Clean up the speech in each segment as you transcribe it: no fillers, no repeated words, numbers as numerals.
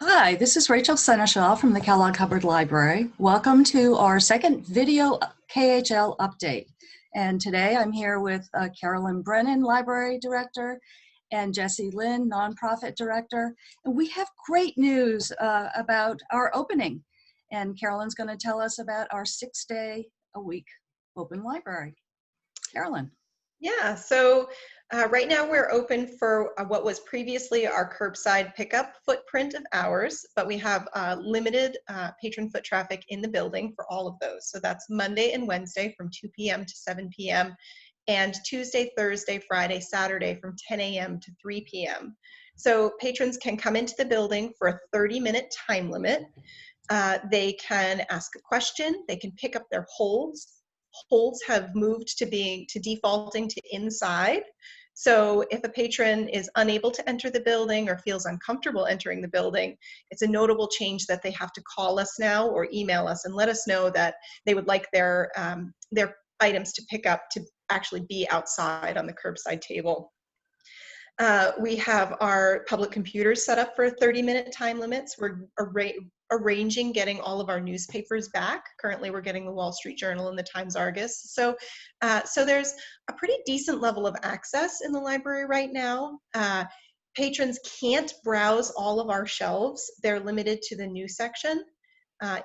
Hi, this is Rachel Seneschal from the Kellogg-Hubbard Library. Welcome to our second video KHL update. And today I'm here with Carolyn Brennan, Library Director, and Jessie Lynn, Nonprofit Director. And we have great news about our opening. And Carolyn's going to tell us about our 6-day-a-week open library. Carolyn. Yeah, so right now we're open for what was previously our curbside pickup footprint of hours, but we have limited patron foot traffic in the building for all of those. So that's Monday and Wednesday from 2 p.m. to 7 p.m. and Tuesday, Thursday, Friday, Saturday from 10 a.m. to 3 p.m. So patrons can come into the building for a 30-minute time limit. They can ask a question, they can pick up their holds. Holds have moved to defaulting to inside. So if a patron is unable to enter the building or feels uncomfortable entering the building, it's a notable change that they have to call us now or email us and let us know that they would like their items to pick up to actually be outside on the curbside table. We have our public computers set up for 30-minute time limits. We're arranging getting all of our newspapers back. Currently, we're getting the Wall Street Journal and the Times-Argus. So there's a pretty decent level of access in the library right now. Patrons can't browse all of our shelves. They're limited to the news section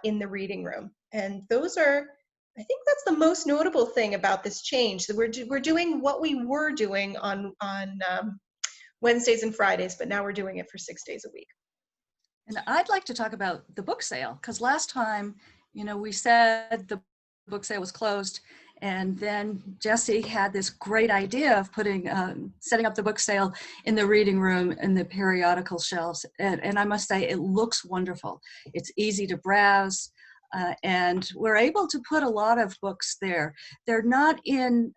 in the reading room. And those are, I think that's the most notable thing about this change. That we're doing what we were doing on Wednesdays and Fridays, but now we're doing it for 6 days a week. And I'd like to talk about the book sale, because last time, we said the book sale was closed, and then Jessie had this great idea of setting up the book sale in the reading room and the periodical shelves. And I must say, it looks wonderful. It's easy to browse, and we're able to put a lot of books there. They're not in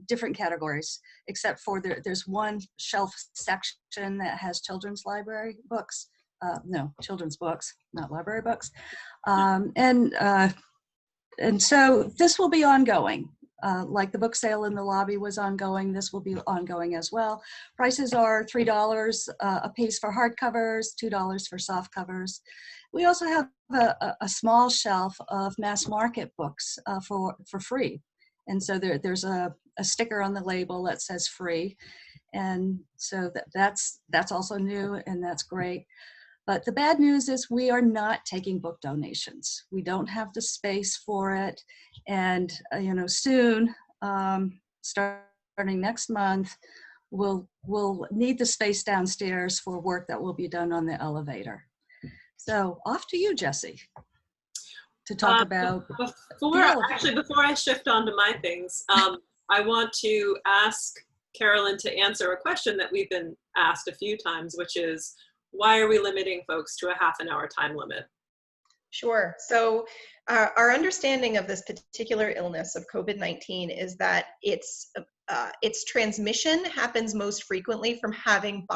different categories, except for there's one shelf section that has children's library books. No, children's books, not library books. And so this will be ongoing. Like the book sale in the lobby was ongoing, this will be ongoing as well. Prices are $3 a piece for hardcovers, $2 for soft covers. We also have a small shelf of mass market books for free. And so there's a sticker on the label that says free. And so that's also new, and that's great. But the bad news is we are not taking book donations. We don't have the space for it. And, soon, starting next month, we'll need the space downstairs for work that will be done on the elevator. So off to you, Jessie, to talk about. Before I shift on to my things, I want to ask Carolyn to answer a question that we've been asked a few times, which is, why are we limiting folks to a half-an-hour time limit? Sure. So our understanding of this particular illness of COVID-19 is that its transmission happens most frequently from having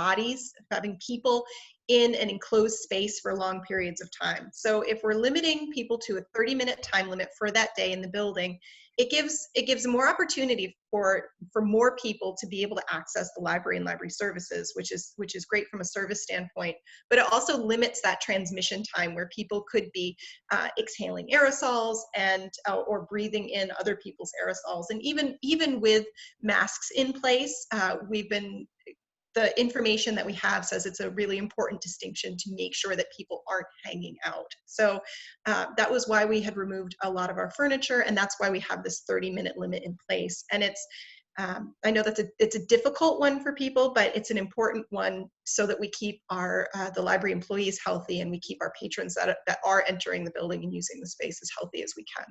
people in an enclosed space for long periods of time. So if we're limiting people to a 30-minute time limit for that day in the building, it gives more opportunity for more people to be able to access the library and library services, which is great from a service standpoint. But it also limits that transmission time where people could be exhaling aerosols and or breathing in other people's aerosols. And even with masks in place, the information that we have says it's a really important distinction to make sure that people aren't hanging out. So that was why we had removed a lot of our furniture, and that's why we have this 30-minute limit in place. And I know it's a difficult one for people, but it's an important one so that we keep the library employees healthy, and we keep our patrons that are entering the building and using the space as healthy as we can.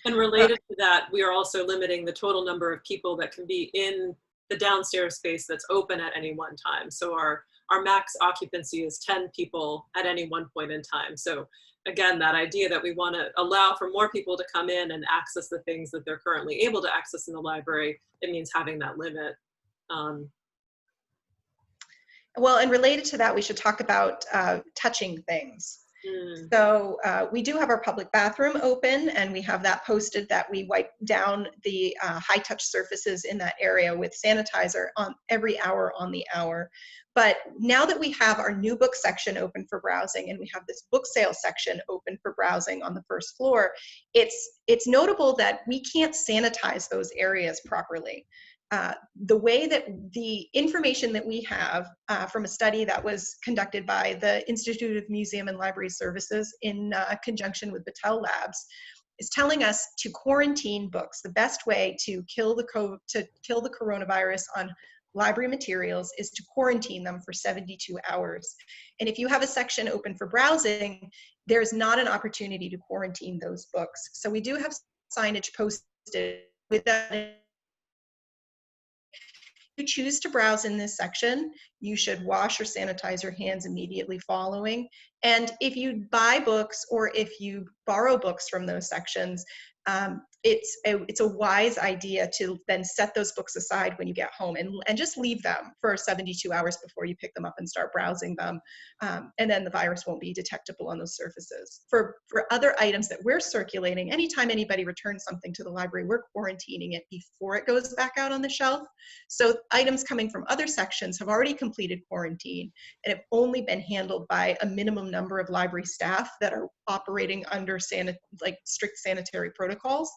And related to that, we are also limiting the total number of people that can be in the downstairs space that's open at any one time. So our max occupancy is 10 people at any one point in time. So again, that idea that we want to allow for more people to come in and access the things that they're currently able to access in the library, it means having that limit. Well, and related to that, we should talk about touching things. So we do have our public bathroom open, and we have that posted that we wipe down the high-touch surfaces in that area with sanitizer on every hour on the hour. But now that we have our new book section open for browsing, and we have this book sale section open for browsing on the first floor, it's notable that we can't sanitize those areas properly. The way that the information that we have from a study that was conducted by the Institute of Museum and Library Services in conjunction with Battelle Labs is telling us to quarantine books. The best way to kill the coronavirus on library materials is to quarantine them for 72 hours. And if you have a section open for browsing, there's not an opportunity to quarantine those books. So we do have signage posted with that. If you choose to browse in this section, you should wash or sanitize your hands immediately following. And if you buy books or if you borrow books from those sections, it's a wise idea to then set those books aside when you get home and just leave them for 72 hours before you pick them up and start browsing them. And then the virus won't be detectable on those surfaces. For other items that we're circulating, anytime anybody returns something to the library, we're quarantining it before it goes back out on the shelf. So items coming from other sections have already completed quarantine and have only been handled by a minimum number of library staff that are operating under strict sanitary protocols.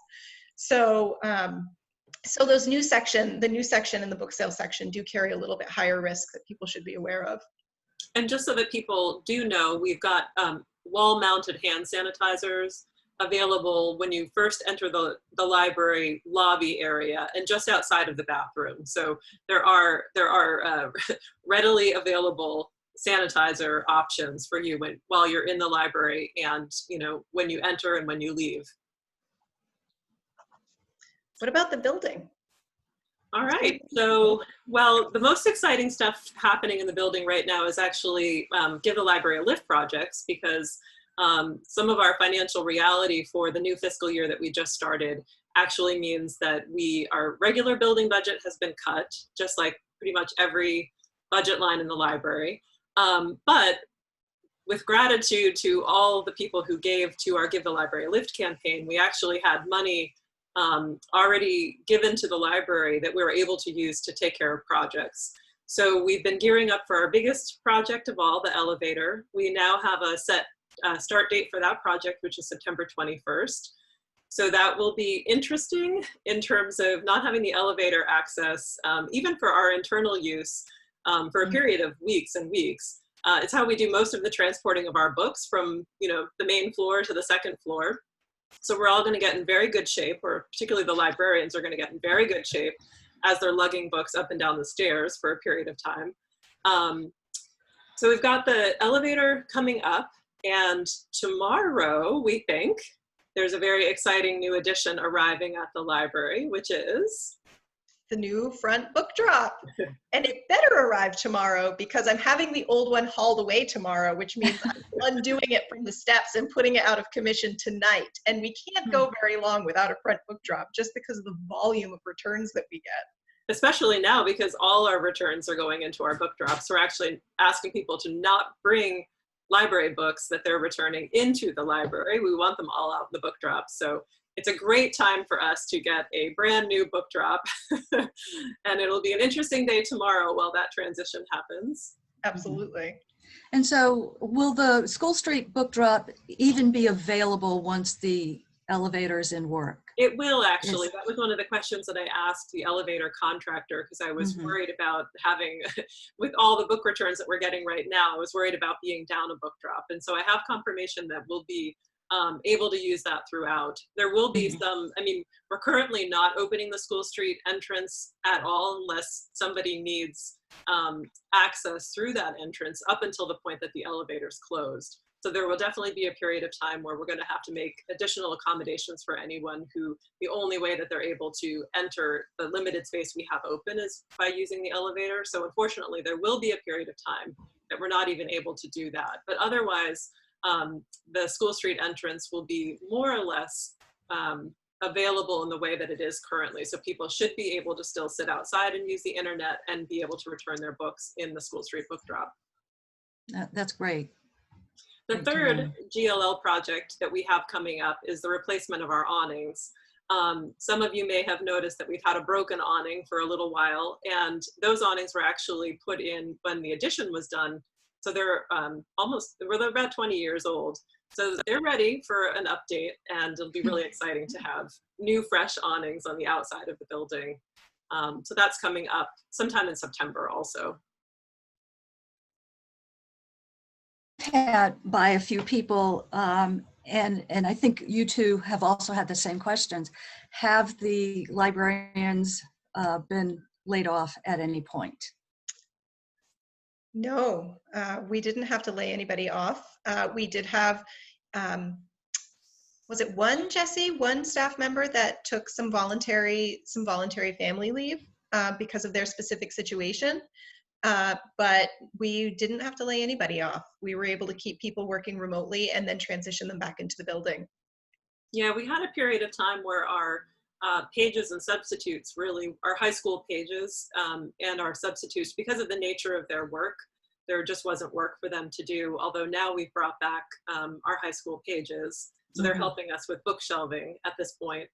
So so the new section and the book sale section do carry a little bit higher risk that people should be aware of. And just so that people do know, we've got wall-mounted hand sanitizers available when you first enter the library lobby area and just outside of the bathroom. So there are readily available sanitizer options for you while you're in the library, and when you enter and when you leave. What about the building? All right, so, well, the most exciting stuff happening in the building right now is actually Give the Library a Lift projects, because some of our financial reality for the new fiscal year that we just started actually means that our regular building budget has been cut, just like pretty much every budget line in the library. But with gratitude to all the people who gave to our Give the Library a Lift campaign, we actually had money already given to the library that we were able to use to take care of projects. So we've been gearing up for our biggest project of all, the elevator. We now have a set start date for that project, which is September 21st. So that will be interesting in terms of not having the elevator access, even for our internal use, for a period of weeks and weeks. It's how we do most of the transporting of our books from the main floor to the second floor. So we're all going to get in very good shape, or particularly the librarians are going to get in very good shape as they're lugging books up and down the stairs for a period of time. So we've got the elevator coming up, and tomorrow we think there's a very exciting new addition arriving at the library, which is the new front book drop. And it better arrive tomorrow, because I'm having the old one hauled away tomorrow, which means I'm undoing it from the steps and putting it out of commission tonight. And we can't go very long without a front book drop, just because of the volume of returns that we get. Especially now, because all our returns are going into our book drops. We're actually asking people to not bring library books that they're returning into the library. We want them all out in the book drops. So it's a great time for us to get a brand new book drop. And it'll be an interesting day tomorrow while that transition happens. Absolutely. And so will the School Street book drop even be available once the elevator is in work? It will, actually. That was one of the questions that I asked the elevator contractor, because I was worried about having, with all the book returns that we're getting right now, I was worried about being down a book drop. And so I have confirmation that we'll be able to use that throughout. There will be some, we're currently not opening the School Street entrance at all unless somebody needs access through that entrance up until the point that the elevator's closed. So there will definitely be a period of time where we're going to have to make additional accommodations for anyone who the only way that they're able to enter the limited space we have open is by using the elevator. So unfortunately, there will be a period of time that we're not even able to do that. But otherwise, the School Street entrance will be more or less available in the way that it is currently. So people should be able to still sit outside and use the internet and be able to return their books in the School Street book drop. That's great. The Great to third know. GLL project that we have coming up is the replacement of our awnings. Some of you may have noticed that we've had a broken awning for a little while, and those awnings were actually put in when the addition was done. So they're they're about 20 years old. So they're ready for an update, and it'll be really exciting to have new, fresh awnings on the outside of the building. So that's coming up sometime in September also. Had by a few people, and I think you two have also had the same questions. Have the librarians been laid off at any point? No, we didn't have to lay anybody off. We did have, was it one, Jesse, one staff member that took some voluntary family leave because of their specific situation. But we didn't have to lay anybody off. We were able to keep people working remotely and then transition them back into the building. Yeah, we had a period of time where our pages and substitutes, really, our high school pages and our substitutes, because of the nature of their work, there just wasn't work for them to do. Although now we've brought back our high school pages, so they're helping us with book shelving at this point.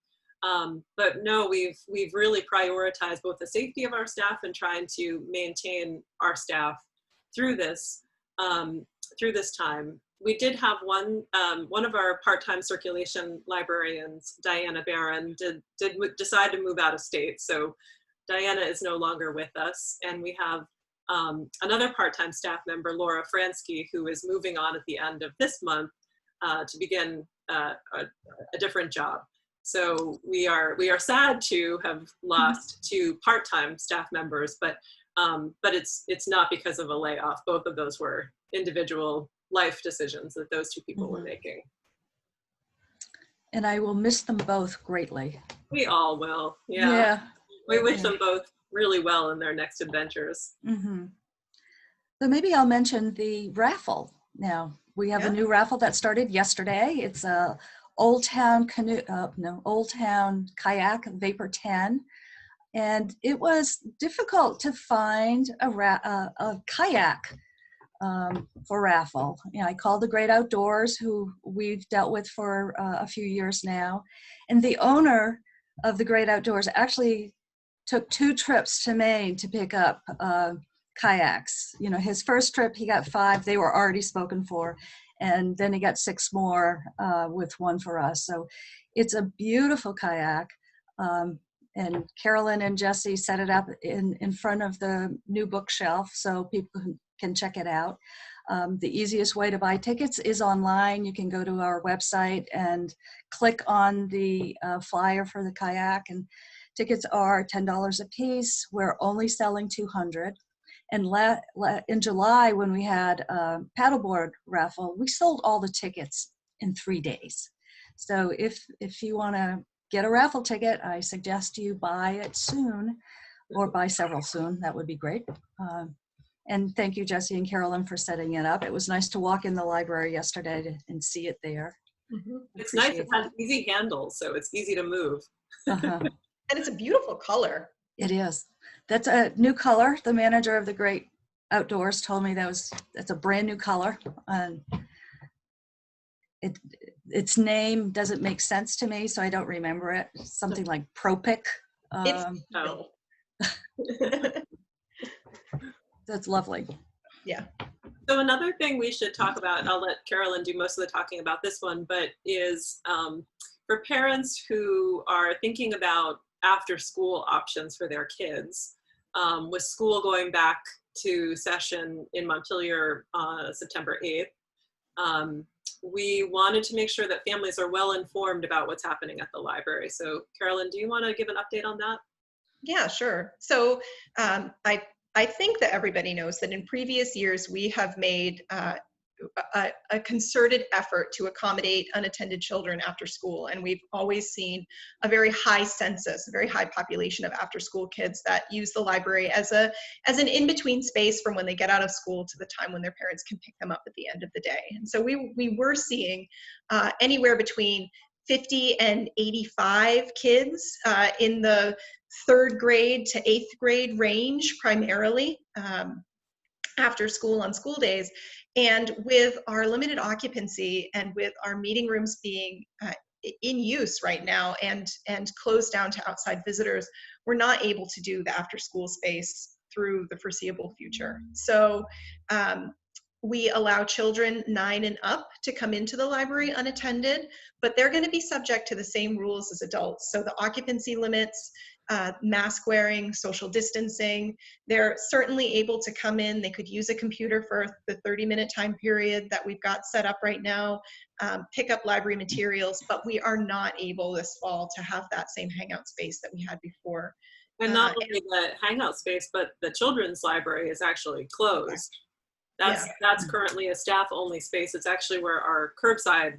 But no, we've really prioritized both the safety of our staff and trying to maintain our staff through this time. We did have one of our part-time circulation librarians, Diana Barron, did decide to move out of state. So Diana is no longer with us, and we have another part-time staff member, Laura Fransky, who is moving on at the end of this month to begin a different job. So we are sad to have lost two part-time staff members, but it's not because of a layoff. Both of those were individual life decisions that those two people were making. And I will miss them both greatly. We all will. Yeah. We wish them both really well in their next adventures. So maybe I'll mention the raffle now. We have a new raffle that started yesterday. It's a Old Town kayak Vapor 10, and it was difficult to find a kayak for raffle. I called the Great Outdoors, who we've dealt with for a few years now, and the owner of the Great Outdoors actually took 2 trips to Maine to pick up kayaks. His first trip he got 5, they were already spoken for, and then he got 6 more with one for us. So it's a beautiful kayak, and Carolyn and Jesse set it up in front of the new bookshelf so people can check it out. The easiest way to buy tickets is online. You can go to our website and click on the flyer for the kayak, and tickets are $10 a piece. We're only selling 200. And in July, when we had a paddleboard raffle, we sold all the tickets in 3 days. So if you want to get a raffle ticket, I suggest you buy it soon, or buy several soon. That would be great. And thank you, Jesse and Carolyn, for setting it up. It was nice to walk in the library yesterday and see it there. It's nice. It has easy handles, so it's easy to move. And it's a beautiful color. It is. That's a new color. The manager of the Great Outdoors told me that's a brand new color. Its name doesn't make sense to me, so I don't remember it. Something like Propic. That's lovely. Yeah. So another thing we should talk about, and I'll let Carolyn do most of the talking about this one, but is for parents who are thinking about after school options for their kids, with school going back to session in Montpelier September 8th, we wanted to make sure that families are well informed about what's happening at the library. So Carolyn, do you want to give an update on that? Yeah, sure. So I think that everybody knows that in previous years we have made a concerted effort to accommodate unattended children after school, and we've always seen a very high census, a very high population of after-school kids that use the library as an in-between space from when they get out of school to the time when their parents can pick them up at the end of the day. And so we were seeing anywhere between 50 and 85 kids in the 3rd grade to 8th grade range primarily. after school on school days. And with our limited occupancy and with our meeting rooms being in use right now and closed down to outside visitors, we're not able to do the after school space through the foreseeable future. So we allow children 9 and up to come into the library unattended, but they're going to be subject to the same rules as adults. So the occupancy limits, mask wearing, social distancing, they're certainly able to come in. They could use a computer for the 30-minute time period that we've got set up right now, pick up library materials, but we are not able this fall to have that same hangout space that we had before. And not only the hangout space, but the children's library is actually closed. That's currently a staff-only space. It's actually where our curbside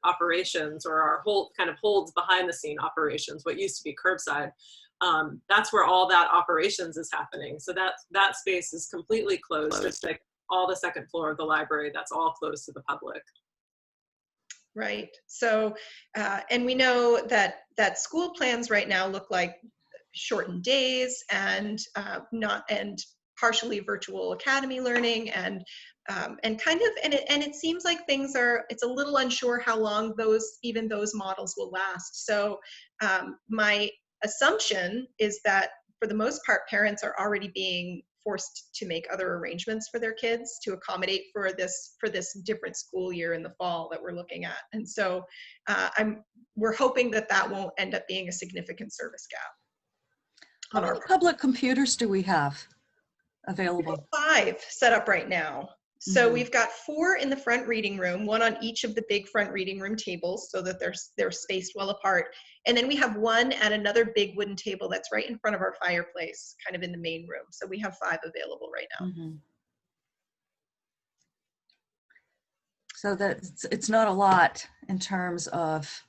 operations, or our kind of holds behind the scene operations, what used to be curbside, that's where all that operations is happening. So that space is completely closed. Just like all the second floor of the library, that's all closed to the public. Right. So, and we know that school plans right now look like shortened days and partially virtual academy learning and it seems like it's a little unsure how long those models will last. So my assumption is that for the most part, parents are already being forced to make other arrangements for their kids to accommodate for this different school year in the fall that we're looking at. And so we're hoping that won't end up being a significant service gap. How many public computers do we have available? 5 set up right now. So we've got 4 in the front reading room, 1 on each of the big front reading room tables so that they're spaced well apart. And then we have 1 at another big wooden table that's right in front of our fireplace, kind of in the main room. So we have 5 available right now. So that it's not a lot in terms of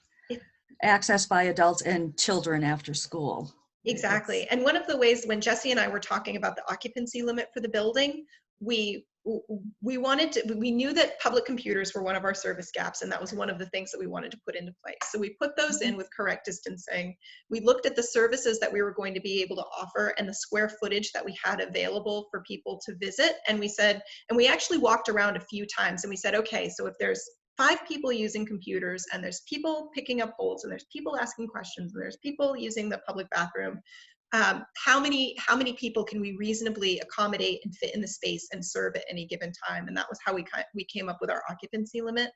access by adults and children after school. Exactly. And one of the ways when Jesse and I were talking about the occupancy limit for the building, we knew that public computers were one of our service gaps, and that was one of the things that we wanted to put into place. So we put those in with correct distancing. We looked at the services that we were going to be able to offer and the square footage that we had available for people to visit. And we said, and we actually walked around a few times and we said, okay, so if there's 5 people using computers and there's people picking up holds and there's people asking questions and there's people using the public bathroom, how many people can we reasonably accommodate and fit in the space and serve at any given time? And that was how we came up with our occupancy limit.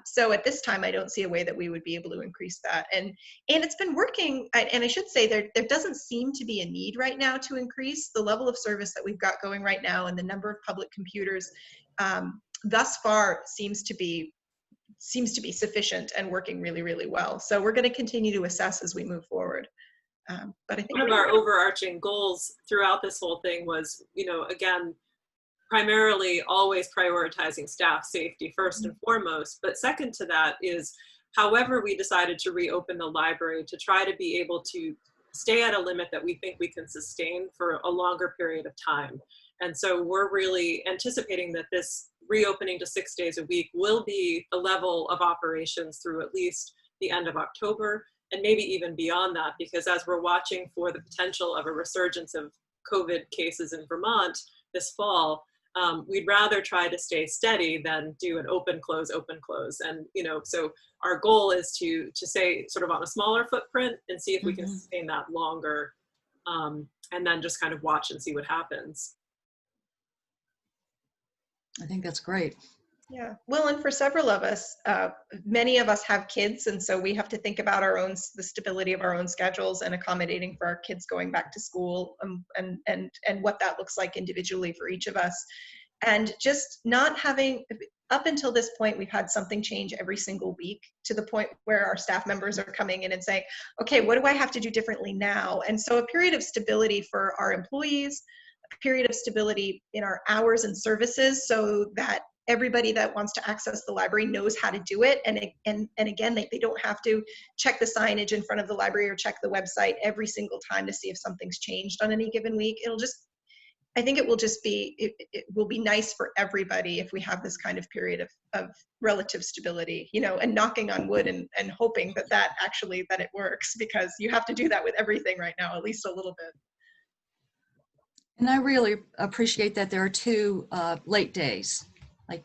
So at this time, I don't see a way that we would be able to increase that. And it's been working. And I should say there doesn't seem to be a need right now to increase the level of service that we've got going right now, and the number of public computers thus far seems to be sufficient and working really, really well. So we're going to continue to assess as we move forward. But I think one of our overarching goals throughout this whole thing was, again, primarily always prioritizing staff safety first and foremost. But second to that is, however we decided to reopen the library, to try to be able to stay at a limit that we think we can sustain for a longer period of time. And so we're really anticipating that this reopening to 6 days a week will be the level of operations through at least the end of October, and maybe even beyond that, because as we're watching for the potential of a resurgence of COVID cases in Vermont this fall, we'd rather try to stay steady than do an open, close. And, so our goal is to stay sort of on a smaller footprint and see if we can sustain that longer, and then just kind of watch and see what happens. I think that's great. Yeah, well, and for several of us, many of us have kids, and so we have to think about the stability of our own schedules and accommodating for our kids going back to school, and what that looks like individually for each of us. And just not having, up until this point, we've had something change every single week, to the point where our staff members are coming in and saying, okay, what do I have to do differently now? And so a period of stability for our employees, a period of stability in our hours and services, so that everybody that wants to access the library knows how to do it. And again, they don't have to check the signage in front of the library or check the website every single time to see if something's changed on any given week. I think it will be nice for everybody if we have this kind of period of relative stability, and knocking on wood and hoping that it works, because you have to do that with everything right now, at least a little bit. And I really appreciate that there are two late days, like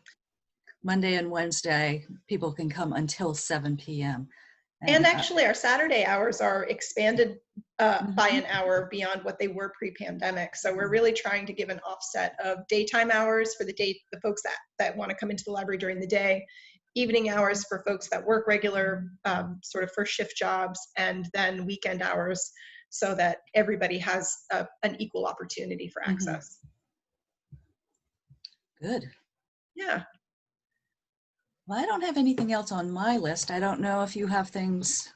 Monday and Wednesday, people can come until 7 p.m. And actually, our Saturday hours are expanded by an hour beyond what they were pre-pandemic. So we're really trying to give an offset of daytime hours for the folks that want to come into the library during the day, evening hours for folks that work regular sort of first shift jobs, and then weekend hours so that everybody has an equal opportunity for access. Good. Yeah. Well, I don't have anything else on my list. I don't know if you have things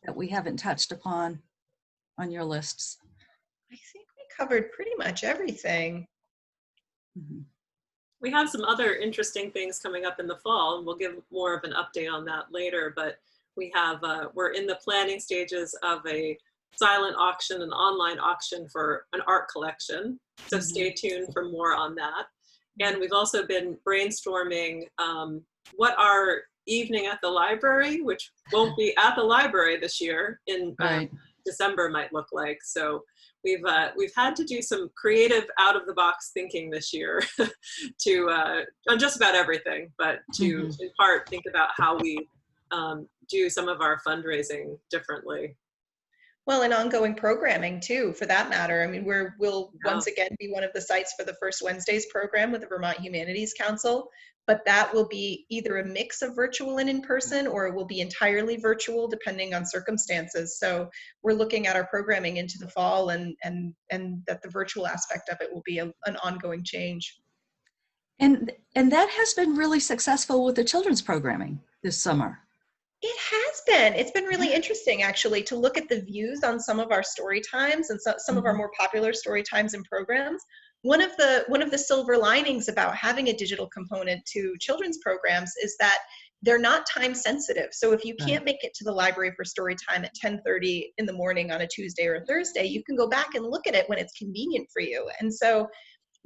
that we haven't touched upon on your lists. I think we covered pretty much everything. We have some other interesting things coming up in the fall, and we'll give more of an update on that later, but we have, we're in the planning stages of a silent auction, an online auction for an art collection. So stay tuned for more on that. And we've also been brainstorming what our evening at the library, which won't be at the library this year in December, might look like. So we've had to do some creative out of the box thinking this year to on just about everything, but to in part think about how we do some of our fundraising differently. Well, and ongoing programming too, for that matter. I mean, we'll once again be one of the sites for the First Wednesdays program with the Vermont Humanities Council, but that will be either a mix of virtual and in person, or it will be entirely virtual depending on circumstances. So we're looking at our programming into the fall, and that the virtual aspect of it will be an ongoing change. And that has been really successful with the children's programming this summer. It has been. It's been really interesting, actually, to look at the views on some of our story times and some of our more popular story times and programs. One of the silver linings about having a digital component to children's programs is that they're not time sensitive. So if you can't make it to the library for story time at 10:30 in the morning on a Tuesday or a Thursday, you can go back and look at it when it's convenient for you. And so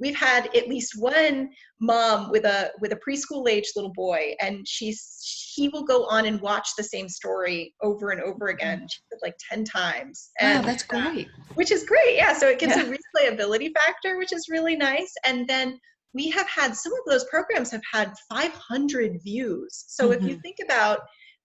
we've had at least one mom with a preschool age little boy, and he will go on and watch the same story over and over again. She said like 10 times. And that's great. Which is great. Yeah. So it gives a replayability factor, which is really nice. And then we have had, some of those programs have had 500 views. So if you think about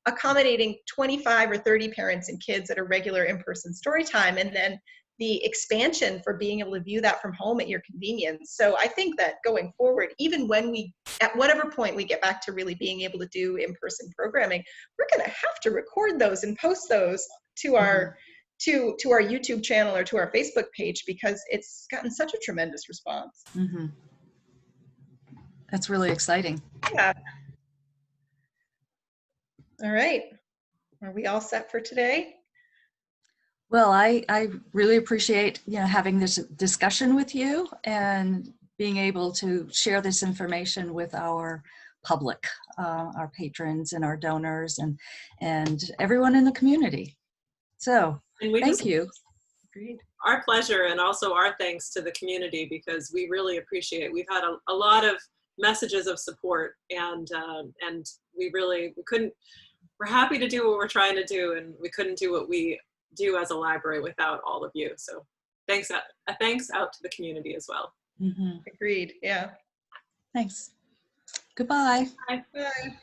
accommodating 25 or 30 parents and kids at a regular in-person story time, and then the expansion for being able to view that from home at your convenience. So I think that going forward, even when at whatever point we get back to really being able to do in-person programming, we're going to have to record those and post those to our to our YouTube channel or to our Facebook page, because it's gotten such a tremendous response. That's really exciting. Yeah. All right. Are we all set for today? Well, I really appreciate, having this discussion with you and being able to share this information with our public, our patrons and our donors and everyone in the community. So thank you. Our pleasure, and also our thanks to the community, because we really appreciate it. We've had a lot of messages of support, and we're happy to do what we're trying to do, and we couldn't do what we do as a library without all of you. So thanks out to the community as well. Agreed. Yeah. Thanks. Goodbye. Bye. Bye.